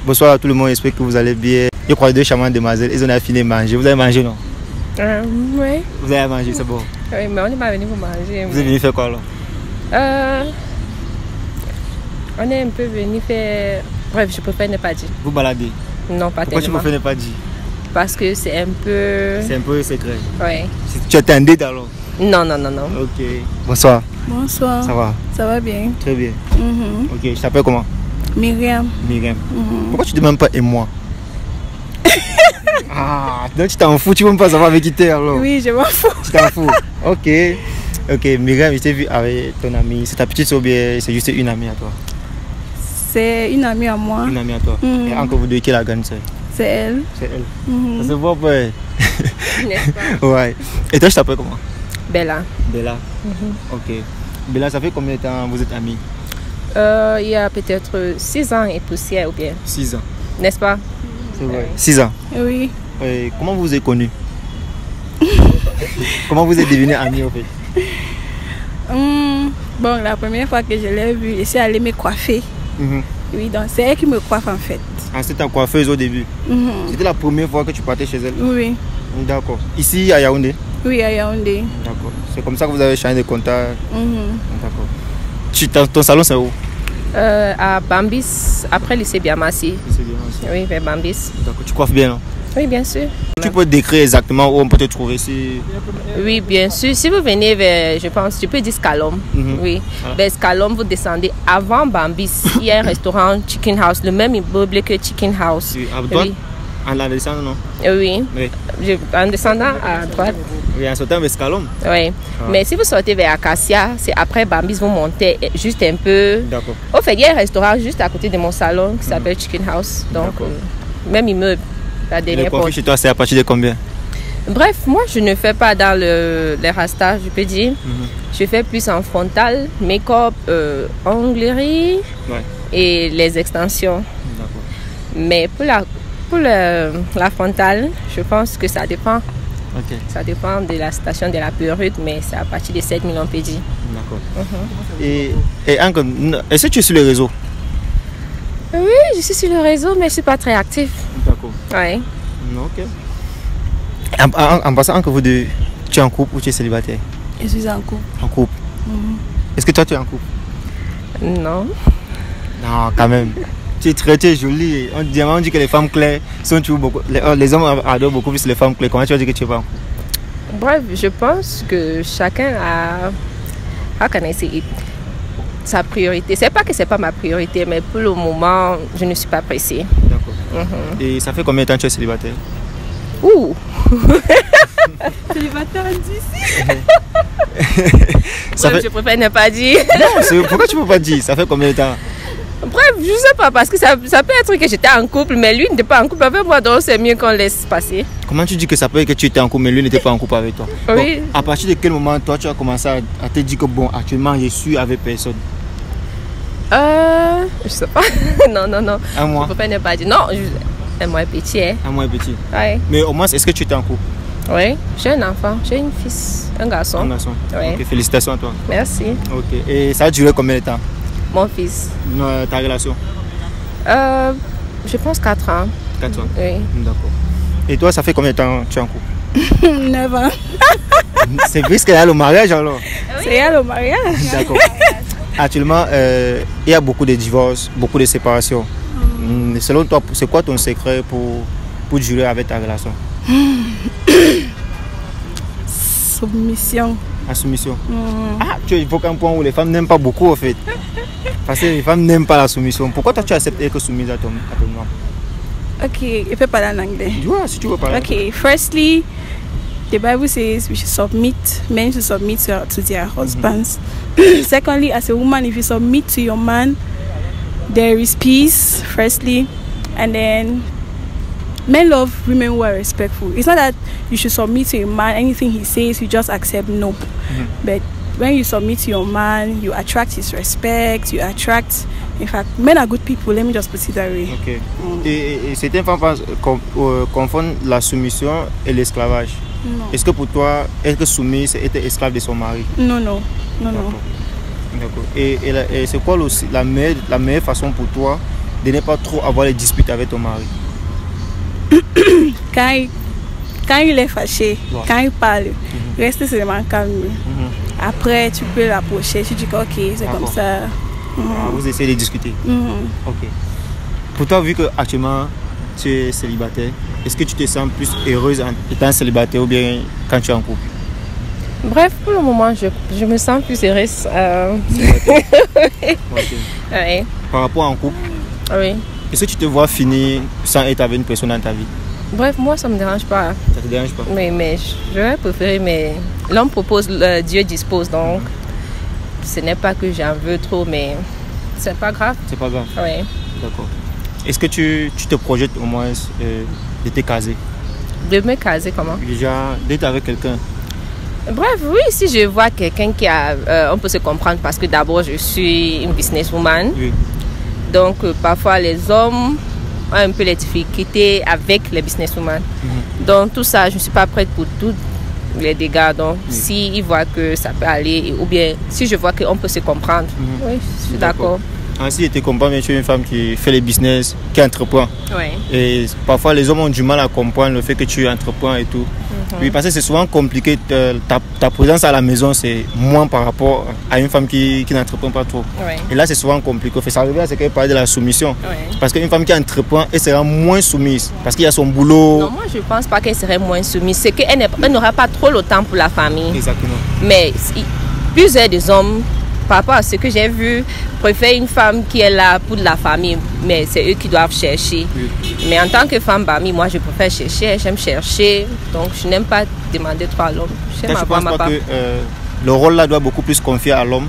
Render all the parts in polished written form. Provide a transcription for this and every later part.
Bonsoir à tout le monde, j'espère que vous allez bien. Je crois que deux charmantes demoiselles, ils ont fini de manger. Vous avez mangé, non? Oui. Vous avez mangé, c'est bon. Oui, mais on n'est pas venu pour manger. Vous êtes venu faire quoi alors? On est un peu venu faire... Bref, je préfère ne pas dire. Vous balader? Non, pas Pourquoi tellement. tu préfères ne pas dire? Parce que c'est un peu... C'est un peu secret. Oui. Tu étais en date alors? Non. Ok. Bonsoir. Bonsoir. Ça va? Ça va bien? Très bien. Ok, je t'appelle comment? Myriam. Myriam. Pourquoi tu ne demandes pas et moi? Ah, donc tu t'en fous, tu ne veux même pas savoir avec qui t'es alors? Oui, je m'en fous. Tu t'en fous? Ok. Ok, Myriam, je t'ai vu avec ton amie. C'est ta petite ou bien c'est juste une amie à toi? C'est une amie à moi. Une amie à toi. Et encore vous deux, qui la gagne, c'est? C'est elle. C'est elle. Ça se voit pas. N'est-ce pas? Ouais. Et toi, je t'appelle comment? Bella. Bella. Ok. Bella, ça fait combien de temps vous êtes amis? Il y a peut-être 6 ans et poussière ou bien. 6 ans. N'est-ce pas? C'est vrai. 6 ans. Oui. Et comment vous êtes connus? Comment vous êtes devenus amis en fait? Bon, la première fois que je l'ai vue, je suis allée me coiffer. Oui, donc c'est elle qui me coiffe en fait. Ah, c'était ta coiffeuse au début? C'était la première fois que tu partais chez elle? Oui. D'accord. Ici à Yaoundé? Oui, à Yaoundé. D'accord. C'est comme ça que vous avez changé de contact? D'accord. Ton salon c'est où? À Bambis, après lycée Biamassi. C'est bien aussi. Oui, vers Bambis. D'accord. Tu coiffes bien, non? Oui, bien sûr. Tu peux décrire exactement où on peut te trouver si... Oui, bien sûr. Si vous venez vers, je pense, tu peux dire Scalom. Oui. Vers Scalom, vous descendez avant Bambis. Il y a un restaurant Chicken House, le même immeuble que Chicken House. Oui, à droite? Oui. En la descendant, non? Oui. Oui. En descendant à droite. Oui, en sortant vers Scalom. Oui. Mais si vous sortez vers Acacia, c'est après Bambis, vous montez juste un peu. D'accord. Au fait, il y a un restaurant juste à côté de mon salon qui s'appelle Chicken House. Donc, même immeuble. La dernière Le porte. coiffure chez toi, c'est à partir de combien? Bref, moi, je ne fais pas dans les rastas, je peux dire. Je fais plus en frontal, make-up, onglerie et les extensions. Mais pour la frontale, je pense que ça dépend. Ça dépend de la station de la période, mais c'est à partir de 7 000 on peut dire. D'accord. Et encore, est-ce que tu es sur les réseaux? Oui, je suis sur le réseau, mais je ne suis pas très active. D'accord. Oui. Ok. En passant, entre vous deux, tu es en couple ou tu es célibataire? Je suis en couple. En couple. Est-ce que toi tu es en couple? Non. Non, quand même. Tu es jolie. On dit que les femmes claires sont toujours beaucoup. Les hommes adorent beaucoup plus les femmes claires. Comment tu vas dire que tu es pas en couple? Bref, je pense que chacun a. How can I say it? Sa priorité. C'est pas que c'est pas ma priorité, mais pour le moment, je ne suis pas pressée. D'accord. Et ça fait combien de temps que tu es célibataire? Ouh! Célibataire d'ici. Je préfère ne pas dire. Non, pourquoi tu ne peux pas dire? Ça fait combien de temps? Bref, je sais pas, parce que ça peut être que j'étais en couple, mais lui n'était pas en couple avec moi, donc c'est mieux qu'on laisse passer. Comment tu dis que ça peut être que tu étais en couple, mais lui n'était pas en couple avec toi? Oui. Bon, à partir de quel moment, toi, tu as commencé à te dire que bon, actuellement, je suis avec personne? Je sais pas. Non. Un mois? Je préfère ne pas dire. Non, un mois petit, hein. Un mois petit. Oui. Mais au moins, est-ce que tu étais en couple? Oui, j'ai un enfant, j'ai une fille, un garçon. Un garçon. Oui. Ok, félicitations à toi. Merci. Ok. Et ça a duré combien de temps? Mon fils. Ta relation? Je pense 4 ans. 4 ans. Oui. D'accord. Et toi, ça fait combien de temps que tu es en couple? 9 ans. C'est plus qu'il y a le mariage alors? C'est elle au mariage. D'accord. Actuellement, il y a beaucoup de divorces, beaucoup de séparations. Selon toi, c'est quoi ton secret pour durer avec ta relation? Soumission. La soumission. Ah, tu évoques un point où les femmes n'aiment pas beaucoup en fait. Parce que les femmes n'aiment pas la soumission. Pourquoi toi tu acceptes d'être soumise à ton homme? Okay, il peut parler en anglais. Ouais, si tu veux parler. Okay, firstly, the Bible says we should submit, men should submit to their husbands. Secondly, as a woman, if you submit to your man, there is peace, firstly. And then, men love women who are respectful. It's not that you should submit to a man, anything he says, you just accept no. But when you submit to your man, you attract his respect, you attract... In fact, men are good people, let me just put it that way. Ok. Et certaines femmes confondent la soumission et l'esclavage. Non. Est-ce que pour toi, être soumise, c'est être esclave de son mari? Non. D'accord. Et c'est quoi la meilleure façon pour toi de ne pas trop avoir les disputes avec ton mari? Quand il est fâché, quand il parle, reste seulement calme. Après, tu peux l'approcher, tu dis que ok, c'est comme ça. Vous essayez de discuter. Ok. Pour toi, vu qu'actuellement tu es célibataire, est-ce que tu te sens plus heureuse en étant célibataire ou bien quand tu es en couple? Bref, pour le moment, je me sens plus heureuse. Oui. Par rapport en couple, oui. Est-ce que tu te vois finir sans être avec une personne dans ta vie? Bref, moi, ça ne me dérange pas. Ça te dérange pas? Mais j'aurais préféré, mais l'homme propose, Dieu dispose. Donc, ce n'est pas que j'en veux trop, mais c'est pas grave. C'est pas grave? Oui. D'accord. Est-ce que tu te projettes au moins de te caser? De me caser comment? Déjà, d'être avec quelqu'un. Bref, oui, si je vois quelqu'un qui a... on peut se comprendre parce que d'abord, je suis une businesswoman. Oui. Donc, parfois, les hommes ont un peu les difficultés avec les businesswomen. Donc, tout ça, je ne suis pas prête pour tous les dégâts. Donc, s'ils voient que ça peut aller, ou bien si je vois qu'on peut se comprendre, oui, je suis d'accord. Si je te comprends bien, tu es une femme qui fait les business, qui entreprend. Oui. Et parfois, les hommes ont du mal à comprendre le fait que tu entreprends et tout. Oui, parce que c'est souvent compliqué. Ta présence à la maison, c'est moins par rapport à une femme qui n'entreprend pas trop. Oui. Et là, c'est souvent compliqué. Ça revient à ce qu'elle parlait de la soumission. Oui. Parce qu'une femme qui entreprend, elle sera moins soumise. Parce qu'il y a son boulot. Non, moi, je ne pense pas qu'elle serait moins soumise. C'est qu'elle n'aura pas trop le temps pour la famille. Exactement. Mais plusieurs des hommes, par rapport à ce que j'ai vu, préfèrent une femme qui est là pour la famille, mais c'est eux qui doivent chercher. Oui. Mais en tant que femme Bami, moi je préfère chercher, j'aime chercher, donc je n'aime pas demander trop à l'homme. Je ne pense pas que le rôle là doit beaucoup plus confier à l'homme.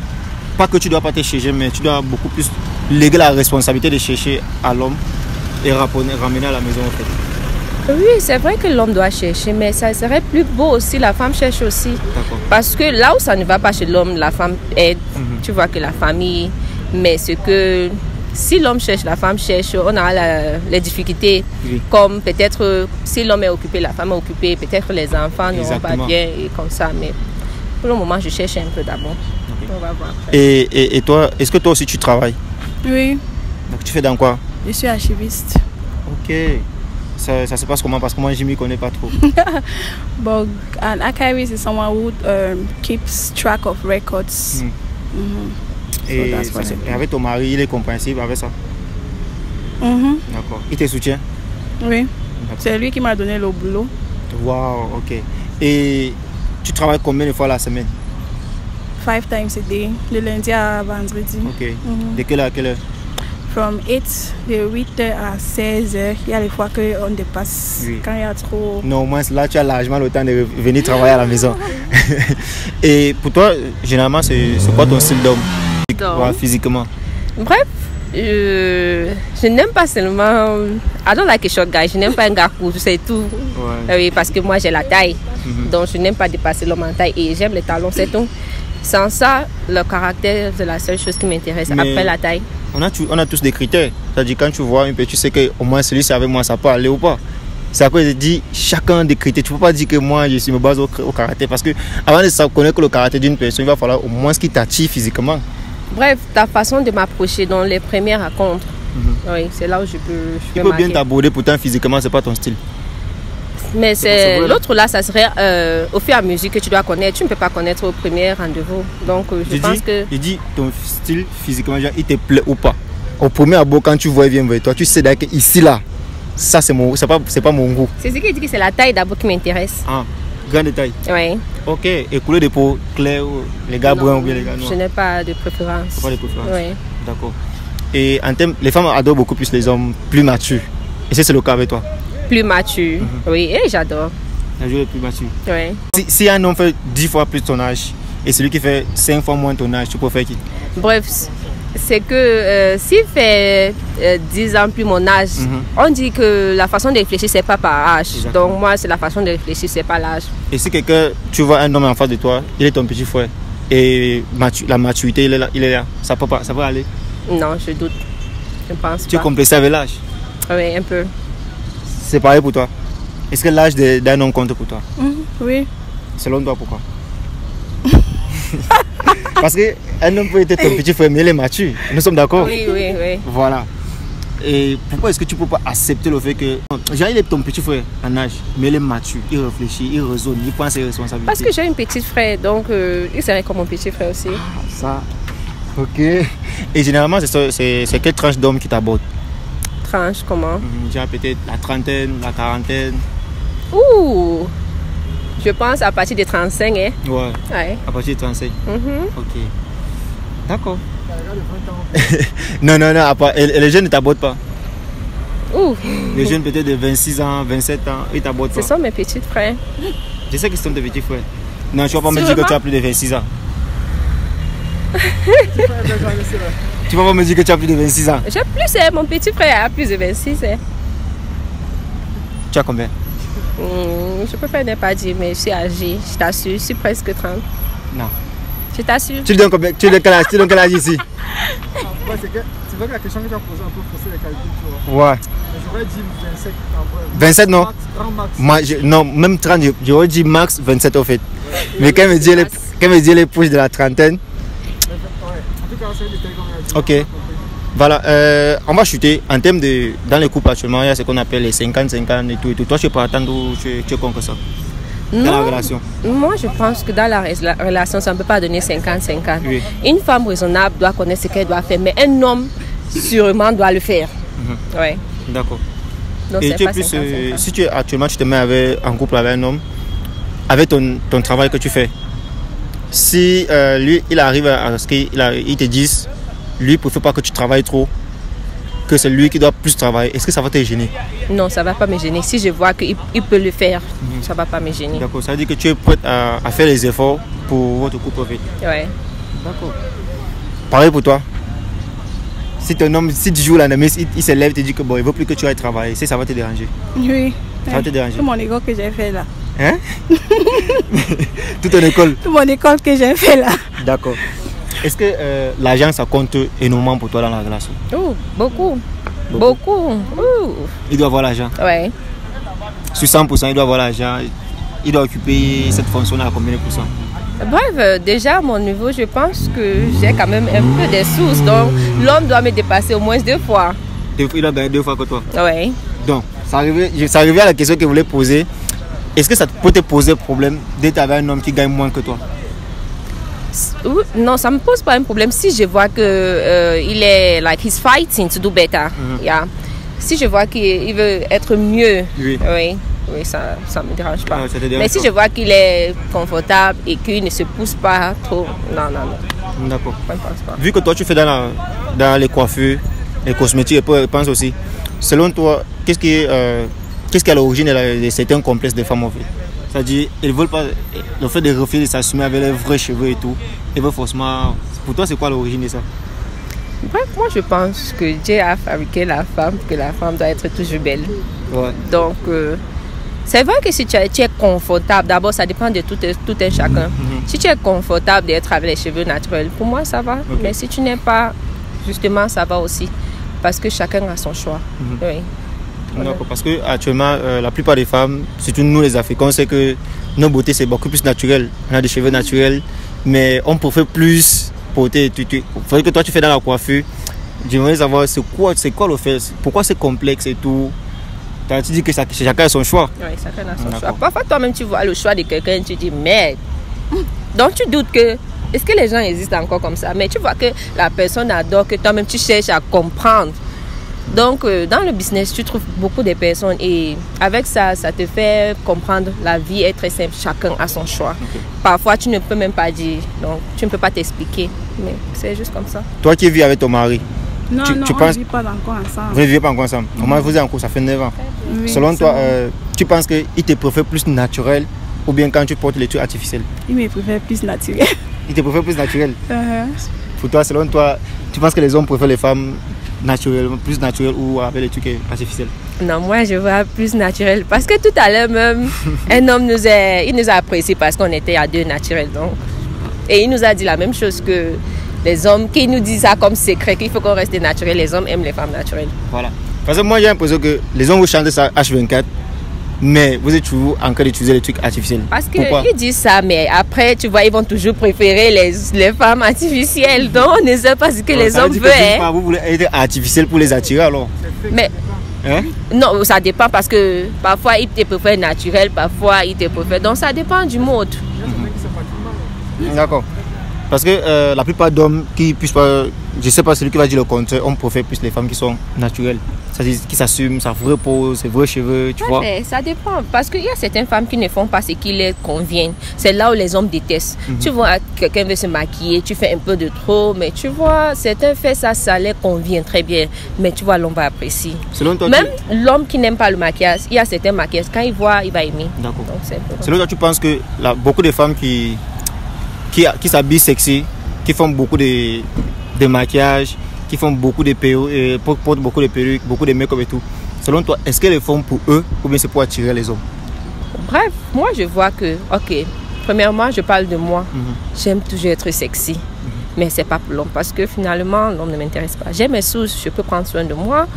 Pas que tu ne dois pas te chercher, mais tu dois beaucoup plus léguer la responsabilité de chercher à l'homme et ramener à la maison en fait. Oui, c'est vrai que l'homme doit chercher, mais ça serait plus beau aussi, la femme cherche aussi. Parce que là où ça ne va pas chez l'homme, la femme aide. Tu vois que la famille, mais ce que si l'homme cherche, la femme cherche, on a les difficultés. Oui. Comme peut-être si l'homme est occupé, la femme est occupée, peut-être les enfants n'auront pas bien et comme ça. Mais pour le moment, je cherche un peu d'abord. On va voir après. Et toi, est-ce que toi aussi tu travailles? Oui. Donc tu fais dans quoi? Je suis archiviste. Ok. Ça se passe comment? Parce que moi, je ne m'y connais pas trop. But an archivist is someone who keeps track of records. Et avec ton mari, il est compréhensible avec ça? D'accord. Il te soutient? Oui. C'est lui qui m'a donné le boulot. Wow, ok. Et tu travailles combien de fois la semaine? 5 times a day, le lundi à vendredi. Ok. De quelle heure à quelle heure? From 8h à 16h, il y a des fois qu'on dépasse quand il y a trop... Non, au moins là, tu as largement le temps de venir travailler à la maison. Et pour toi, généralement, c'est quoi ton style d'homme physiquement? Bref, je n'aime pas seulement... I don't like a short guy, je n'aime pas un gars court, c'est tout. Oui, parce que moi, j'ai la taille. Donc, je n'aime pas dépasser l'homme en taille et j'aime les talons, c'est tout. Sans ça, le caractère, c'est la seule chose qui m'intéresse. Après la taille. On a tous des critères. C'est-à-dire quand tu vois un peu, tu sais qu'au moins celui-ci avec moi, ça peut aller ou pas. C'est après que je dis chacun des critères. Tu ne peux pas dire que moi, je me base au caractère. Parce que avant de connaître le caractère d'une personne, il va falloir au moins ce qui t'attire physiquement. Bref, ta façon de m'approcher dans les premières rencontres, oui, c'est là où je peux tu peux bien t'aborder, pourtant physiquement, ce n'est pas ton style. Mais c'est l'autre là, ça serait au fur et à mesure que tu dois connaître. Tu ne peux pas connaître au premier rendez-vous. Donc je pense que... Je dis ton style physiquement, genre, il te plaît ou pas. Au premier abord, quand tu vois, il vient vers toi, tu sais que ici là, ça c'est pas mon goût. C'est ce qui dit que c'est la taille d'abord qui m'intéresse. Ah, grande taille. Oui. Ok, et couleur de peau claire, les gars bruns ou bien les gars noirs? Je n'ai pas de préférence. Pas de préférence. Oui. D'accord. Et en termes, les femmes adorent beaucoup plus les hommes plus matures. Et c'est le cas avec toi? Plus mature, oui, et j'adore. Le plus mature. Oui. Si un homme fait 10 fois plus ton âge et celui qui fait 5 fois moins ton âge, tu préfères qui? Bref, c'est que s'il fait 10 ans plus mon âge, on dit que la façon de réfléchir, c'est pas par âge. Exactement. Donc moi, c'est la façon de réfléchir, c'est pas l'âge. Et si quelqu'un, tu vois un homme en face de toi, il est ton petit frère et la maturité, il est là, ça peut aller? Non, je doute. Je pense pas. Tu es complexé avec l'âge? Oui, un peu. C'est pareil pour toi? Est-ce que l'âge d'un homme compte pour toi? Oui. Selon toi, pourquoi? Parce qu'un homme peut être ton petit frère, mais il est mature. Nous sommes d'accord? Oui. Voilà. Et pourquoi est-ce que tu ne peux pas accepter le fait que... Genre, il est ton petit frère en âge, mais il est mature, il réfléchit, il raisonne, il prend ses responsabilités. Parce que j'ai une petite frère, donc il serait comme mon petit frère aussi. Ah, ça. Ok. Et généralement, c'est quelle tranche d'homme qui t'aborde? Tranche, comment? Genre peut-être la trentaine, la quarantaine. Ouh! Je pense à partir de 35, hein? Ouais. À partir de 35. Ok. D'accord. Non, et les jeunes ne t'abordent pas. Ouh. Les jeunes peut-être de 26 ans, 27 ans, ils t'abordent pas. Ce sont mes petits frères. Je sais que ce sont tes petits frères. Non, tu ne vas pas me dire que tu as plus de 26 ans. Tu vas pas me dire que tu as plus de 26 ans. J'ai plus, mon petit frère a plus de 26. Tu as combien? Je préfère ne pas dire, mais je suis âgée, je t'assure, je suis presque 30. Non. Je t'assure. Tu donnes combien? Tu donnes quel âge ici? C'est vrai que la question que tu as posée un peu faussé les calculs, tu vois. Ouais. J'aurais dit 27 en vrai. 27 non? Max. Non, même 30, j'aurais dit max 27 au fait. Mais quand me dit les pouces de la trentaine. Ouais. En tout cas, c'est des détails qu'on a dit. Ok. Voilà, on va chuter. En termes de... Dans les couples actuellement, il y a ce qu'on appelle les 50-50 et tout. Toi, tu peux attendre ou tu es contre ça? Dans la relation? Moi, je pense que dans la relation, ça ne peut pas donner 50-50. Oui. Une femme raisonnable doit connaître ce qu'elle doit faire, mais un homme, sûrement, doit le faire. Ouais. D'accord. Donc, et tu es pas plus, 50-50. si actuellement tu te mets en couple avec un homme, avec ton travail que tu fais, si lui, il arrive à ce qu'il te dise, lui, il ne préfère pas que tu travailles trop, que c'est lui qui doit plus travailler, est-ce que ça va te gêner? Non, ça ne va pas me gêner. Si je vois qu'il peut le faire, ça ne va pas me gêner. D'accord, ça veut dire que tu es prête à faire les efforts pour votre couple en fait. Ouais. D'accord. Pareil pour toi. Si ton homme, si tu joues la nuit, il se lève et te dit que bon, il ne veut plus que tu ailles travailler, ça va te déranger. Oui. Ça va te déranger. Tout mon école que j'ai fait là. Hein? Toute ton école? Tout mon école que j'ai fait là. D'accord. Est-ce que l'argent, ça compte énormément pour toi dans la relation? Oh, beaucoup. Ouh. Il doit avoir l'argent. Ouais. Sur 100%, il doit avoir l'argent. Il doit occuper cette fonction à combien de pourcents? Bref, déjà à mon niveau, je pense que j'ai quand même un peu des sources. Donc, l'homme doit me dépasser au moins 2 fois. Il doit gagner 2 fois que toi? Ouais. Donc, ça arrivait à la question que je voulais poser. Est-ce que ça peut te poser problème d'être avec un homme qui gagne moins que toi? Non, ça ne me pose pas un problème si je vois que il est like he's fighting to do better. Yeah. Si je vois qu'il veut être mieux, oui, ça ne me dérange pas. Mais si je vois qu'il est confortable et qu'il ne se pousse pas trop, non. D'accord. Vu que toi tu fais dans les coiffures, les cosmétiques et pense aussi, selon toi, qu'est-ce qui est à l'origine de certains complexes des femmes en fait? C'est-à-dire, ils ne veulent pas le fait de refuser de s'assumer avec les vrais cheveux et tout. Ils veulent forcément... Pour toi, c'est quoi l'origine de ça? Bref, moi je pense que Dieu a fabriqué la femme, que la femme doit être toujours belle. Ouais. Donc, c'est vrai que si tu es confortable, d'abord ça dépend de tout un chacun. Si tu es confortable d'être avec les cheveux naturels, pour moi ça va. Okay. Mais si tu n'es pas, justement, ça va aussi. Parce que chacun a son choix. Oui. D'accord, parce que actuellement, la plupart des femmes, surtout nous les Africains, on sait que nos beautés c'est beaucoup plus naturel. On a des cheveux naturels, mais on préfère plus porter. Il faudrait que toi tu fais dans la coiffure. J'aimerais savoir c'est quoi le fait, pourquoi c'est complexe et tout. Tu dis que chacun a son choix. Oui, chacun a son choix. Parfois toi-même tu vois le choix de quelqu'un et tu dis merde. Donc tu doutes que est-ce que les gens existent encore comme ça? Mais tu vois que la personne adore, que toi-même tu cherches à comprendre. Donc, dans le business, tu trouves beaucoup de personnes et avec ça, ça te fait comprendre la vie est très simple. Chacun a son choix. Okay. Parfois, tu ne peux même pas dire, donc tu ne peux pas t'expliquer. Mais c'est juste comme ça. Toi qui vis avec ton mari, non, on ne vit pas encore ensemble. Vous ne vivez pas encore ensemble? Comment vous êtes en couple? Ça fait 9 ans. Oui, selon toi, tu penses qu'il te préfère plus naturel ou bien quand tu portes les trucs artificiels? Il me préfère plus naturel. Il te préfère plus naturel? Pour toi, selon toi, tu penses que les hommes préfèrent les femmes plus naturel ou avec les trucs artificiels? Non, moi je vois plus naturel parce que tout à l'heure même un homme nous a apprécié parce qu'on était à 2 naturels donc. Et il nous a dit la même chose que les hommes qui nous disent ça comme secret qu'il faut qu'on reste naturel. Les hommes aiment les femmes naturelles. Voilà. Parce que moi j'ai l'impression que les hommes vous chantent ça H24 mais vous êtes toujours en train d'utiliser les trucs artificiels. Parce qu'ils disent ça, mais après, tu vois, ils vont toujours préférer les femmes artificielles. Donc, on ne sait pas ce que les hommes veulent. Vous voulez être artificiel pour les attirer alors? Mais non, ça dépend parce que parfois, ils te préfèrent naturel, parfois, ils te préfèrent. Donc, ça dépend du mode. D'accord. Parce que la plupart d'hommes qui puissent pas, je sais pas celui qui va dire le contraire, on préfère plus les femmes qui sont naturelles. C'est-à-dire qui s'assument, sa vraie peau, ses vrais cheveux, tu vois. Mais ça dépend. Parce qu'il y a certaines femmes qui ne font pas ce qui leur convient. C'est là où les hommes détestent. Tu vois, quelqu'un veut se maquiller, tu fais un peu de trop, mais tu vois, certains faits ça leur convient très bien. Mais tu vois, l'homme va apprécier. Selon toi, même l'homme qui n'aime pas le maquillage, il y a certains maquillages, quand il voit, il va aimer. D'accord. Selon toi, tu penses que beaucoup de femmes qui s'habillent sexy, qui font beaucoup de maquillage, qui font beaucoup de perruques, portent beaucoup de perruques, beaucoup de make-up et tout. Selon toi, est-ce qu'elles le font pour eux ou bien c'est pour attirer les hommes? Bref, moi je vois que, ok, premièrement, je parle de moi. J'aime toujours être sexy. Mais c'est pas pour l'homme parce que finalement, l'homme ne m'intéresse pas. J'aime mes sous, je peux prendre soin de moi.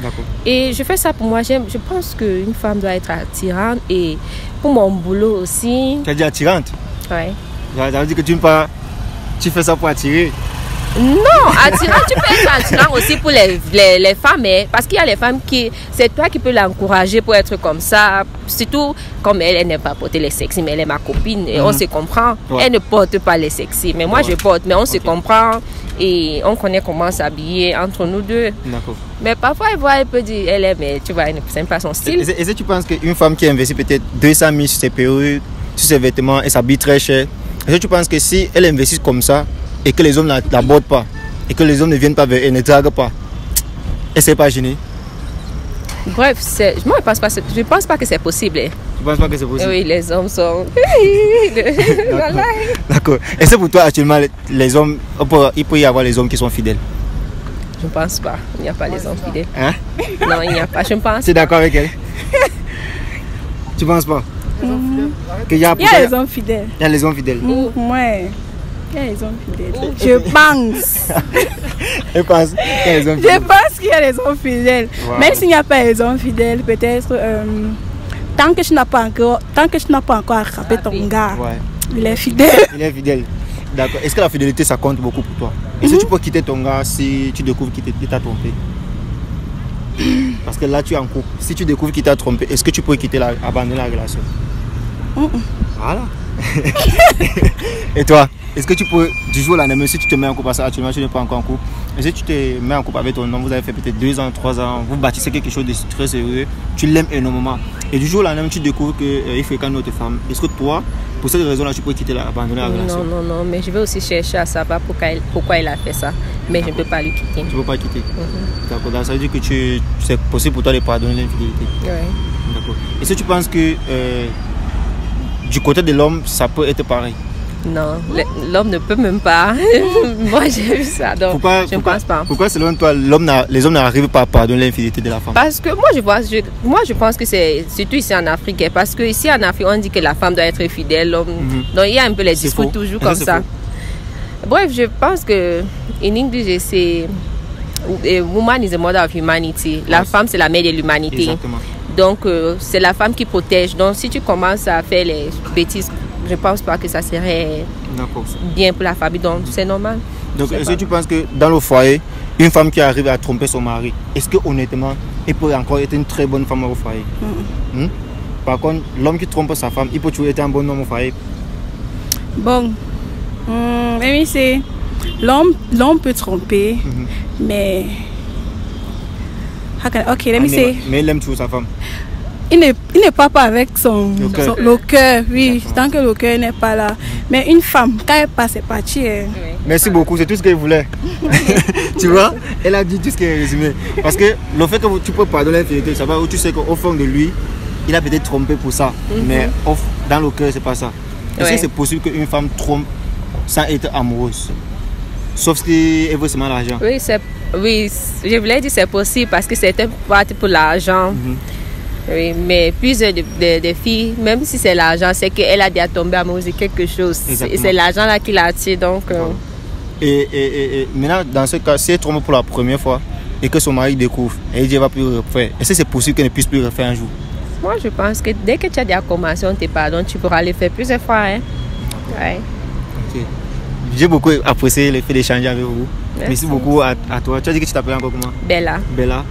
Et je fais ça pour moi. Je pense qu'une femme doit être attirante et pour mon boulot aussi. Tu as dit attirante? Oui. Ça veut dire que tu fais ça pour attirer? Non, attirant, tu peux être attirant aussi pour les femmes, parce qu'il y a les femmes qui, c'est toi qui peux l'encourager pour être comme ça. Surtout comme elle n'aime pas porter les sexy, mais elle est ma copine et on se comprend. Elle ne porte pas les sexy, mais moi je porte, mais on se comprend et on connaît comment s'habiller entre nous deux. Mais parfois elle peut dire, elle aime, mais tu vois, elle n'aime pas son style. Est-ce que tu penses qu'une femme qui investit peut-être 200 000 sur ses perruques, sur ses vêtements et s'habille très cher, est-ce que tu penses que si elle investit comme ça, et que les hommes ne l'abordent pas, et que les hommes ne viennent pas vers elle, ne draguent pas, elle ne s'est pas gênée? Bref, moi je ne pense pas que c'est possible. Tu ne penses pas que c'est possible? Oui, les hommes sont... D'accord. Et c'est pour toi actuellement, les hommes, il peut y avoir les hommes qui sont fidèles? Je ne pense pas. Il n'y a pas les hommes fidèles. Hein? Non, il n'y a pas. Je ne pense pas. Tu es d'accord avec elle? Tu ne penses pas? Il y a les hommes fidèles. Il y a les hommes fidèles. Ouais. Il y a les hommes fidèles. Je pense. Je pense qu'il y a les hommes fidèles. Je pense qu'il y a les hommes fidèles. Wow. Même s'il n'y a pas les hommes fidèles, peut-être tant que tu n'as pas encore attrapé ton gars, il est fidèle. Il est fidèle. D'accord. Est-ce que la fidélité ça compte beaucoup pour toi? Est-ce que tu peux quitter ton gars si tu découvres qu'il t'a trompé? Parce que là tu es en couple. Si tu découvres qu'il t'a trompé, est-ce que tu peux abandonner la relation? Voilà. Et toi, est-ce que tu peux, du jour au lendemain, si tu te mets en couple, parce que actuellement tu n'es pas encore en couple, est-ce que tu te mets en couple avec ton homme, vous avez fait peut-être 2 ans, 3 ans, vous bâtissez quelque chose de très sérieux, tu l'aimes énormément, et du jour au lendemain tu découvres qu'il fréquente une autre femme, est-ce que toi, pour cette raison-là, tu peux abandonner la relation? Non, mais je vais aussi chercher à savoir pourquoi il a fait ça, mais je ne peux pas lui quitter. Tu ne peux pas quitter? D'accord, ça veut dire que c'est possible pour toi de pardonner l'infidélité? Oui. D'accord. Est-ce que tu penses que du côté de l'homme, ça peut être pareil? Non, l'homme ne peut même pas. Moi, j'ai vu ça, donc je ne pense pas. Pourquoi, selon toi, les hommes n'arrivent pas à pardonner l'infidélité de la femme? Parce que moi, je pense que c'est surtout ici en Afrique. Parce que ici en Afrique, on dit que la femme doit être fidèle. Donc, il y a un peu les discours toujours comme ça. Bref, je pense que en English, c'est woman is the mother of humanity. La femme, c'est la mère de l'humanité. Exactement. Donc, c'est la femme qui protège. Donc, si tu commences à faire les bêtises, je ne pense pas que ça serait bien pour la famille. Donc, c'est normal. Donc, est-ce que tu penses que dans le foyer, une femme qui arrive à tromper son mari, est-ce que honnêtement, elle peut encore être une très bonne femme au foyer? Par contre, l'homme qui trompe sa femme, il peut toujours être un bon homme au foyer? Bon, oui, c'est... L'homme peut tromper, mais... Mais il aime toujours sa femme. Il ne part pas avec le cœur, oui, tant que le cœur n'est pas là. Mais une femme, quand elle passe, c'est parti. Merci beaucoup, c'est tout ce qu'elle voulait. Tu vois, elle a dit tout ce qui est résumé. Parce que le fait que tu peux pardonner l'infidélité, ça va où tu sais qu'au fond de lui, il a peut-être trompé pour ça. Mais dans le cœur, c'est pas ça. Est-ce que c'est possible qu'une femme trompe sans être amoureuse? Sauf qu'elle veut seulement l'argent. Oui, je voulais dire c'est possible parce que c'était parti pour l'argent. Oui, mais plusieurs de filles, même si c'est l'argent, c'est qu'elle a déjà tombé amoureuse de quelque chose. C'est l'argent là qui l'attire. Donc, Et maintenant, dans ce cas, si elle trompe pour la première fois et que son mari découvre et il dit qu'il ne va plus refaire, est-ce que c'est possible qu'elle ne puisse plus refaire un jour? Moi, je pense que dès que tu as des accommodations, tes pardons, tu pourras les faire plusieurs fois. Hein? Ouais. Ok. J'ai beaucoup apprécié le fait d'échanger avec vous. Merci beaucoup à toi. Tu as dit que tu t'appelles encore comment? Bella. Bella.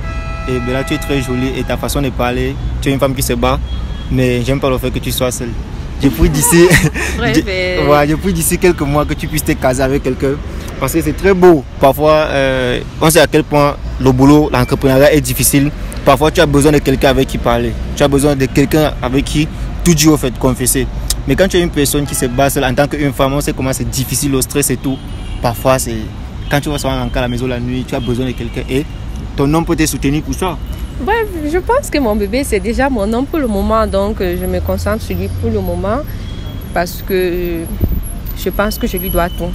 Et Bella, tu es très jolie et ta façon de parler, tu es une femme qui se bat, mais j'aime pas le fait que tu sois seule. Je prie d'ici je prie d'ici quelques mois que tu puisses te caser avec quelqu'un parce que c'est très beau. Parfois, on sait à quel point le boulot, l'entrepreneuriat est difficile. Parfois, tu as besoin de quelqu'un avec qui parler. Tu as besoin de quelqu'un avec qui tout dire au fait, confesser. Mais quand tu es une personne qui se bat seule en tant qu'une femme, on sait comment c'est difficile, le stress et tout. Parfois, c'est quand tu vas souvent à la maison la nuit, tu as besoin de quelqu'un et ton homme peut te soutenir pour ça. Ouais, je pense que mon bébé, c'est déjà mon homme pour le moment. Donc, je me concentre sur lui pour le moment parce que je pense que je lui dois tout.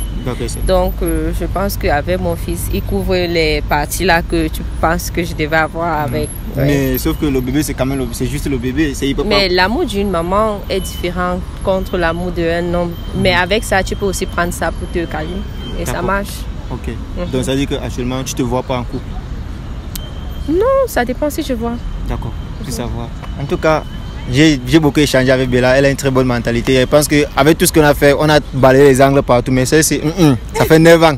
Donc, je pense qu'avec mon fils, il couvre les parties là que tu penses que je devais avoir avec. Ouais. Mais sauf que le bébé, c'est quand même c'est juste le bébé. Mais l'amour d'une maman est différent contre l'amour d'un homme. Mais avec ça, tu peux aussi prendre ça pour te calmer. Et ça marche. Ok. Donc, ça veut dire qu'actuellement, tu ne te vois pas en couple? Non, ça dépend si je vois. D'accord, faut savoir. En tout cas, j'ai beaucoup échangé avec Bella. Elle a une très bonne mentalité. Je pense qu'avec tout ce qu'on a fait, on a balayé les angles partout. Mais ça, c'est ça fait 9 ans.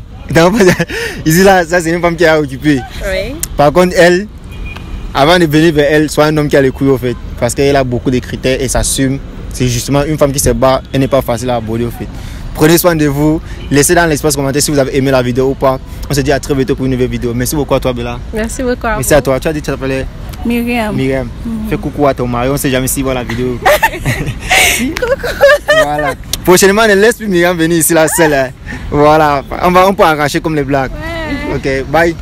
Ici, là, ça, c'est une femme qui a occupé. Oui. Par contre, elle, avant de venir vers elle, soit un homme qui a les couilles au fait. Parce qu'elle a beaucoup de critères et s'assume. C'est justement une femme qui se bat. Elle n'est pas facile à aborder au fait. Prenez soin de vous. Laissez dans l'espace commenter si vous avez aimé la vidéo ou pas. On se dit à très bientôt pour une nouvelle vidéo. Merci beaucoup à toi, Bella. Merci beaucoup. Merci à toi. Tu as dit que tu t'appelais Myriam. Fais coucou à ton mari. On ne sait jamais s'il voit la vidéo. Coucou. Voilà. Prochainement, ne laisse plus Myriam venir ici la seule. Voilà. On peut arracher comme les blagues. Ouais. Ok, bye.